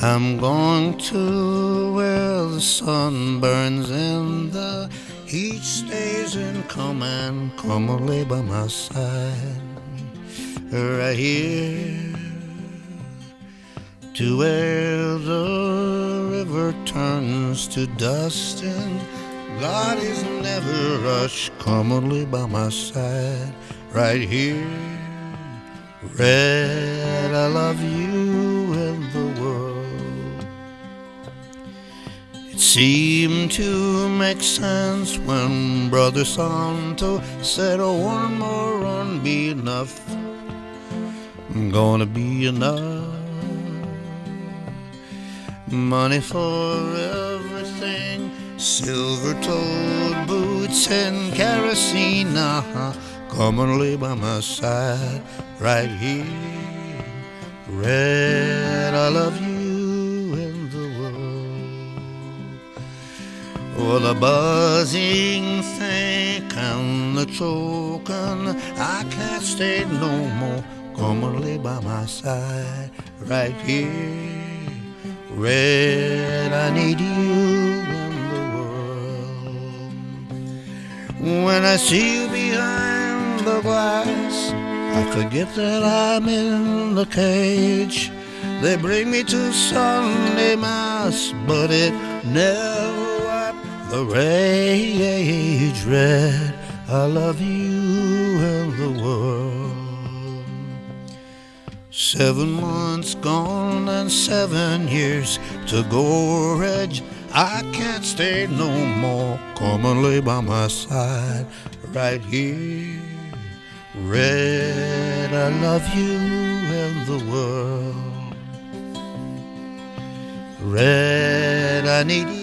I'm going to where the sun burns and the heat stays and come and lay by my side. Right here to where the river turns to dust and God is never rushed. Come and lay by my side. Right here, Red, I love you and the world. It seemed to make sense when Brother Santo said, oh, one more run be enough. Gonna be enough. Money for everything, silver-toed boots and kerosene. Come and lay by my side right here. Red, I love you and the world. Oh, the buzzing think and the choking, I can't stay no more. Come and lay by my side right here. Red, I need you in the world. When I see you behind the glass, I forget that I'm in the cage. They bring me to Sunday Mass, but it never wiped the rage. Red, I love you and the world. 7 months gone and 7 years to go, Reg. I can't stay no more. Come and lay by my side right here. Red, I love you and the world. Red, I need you.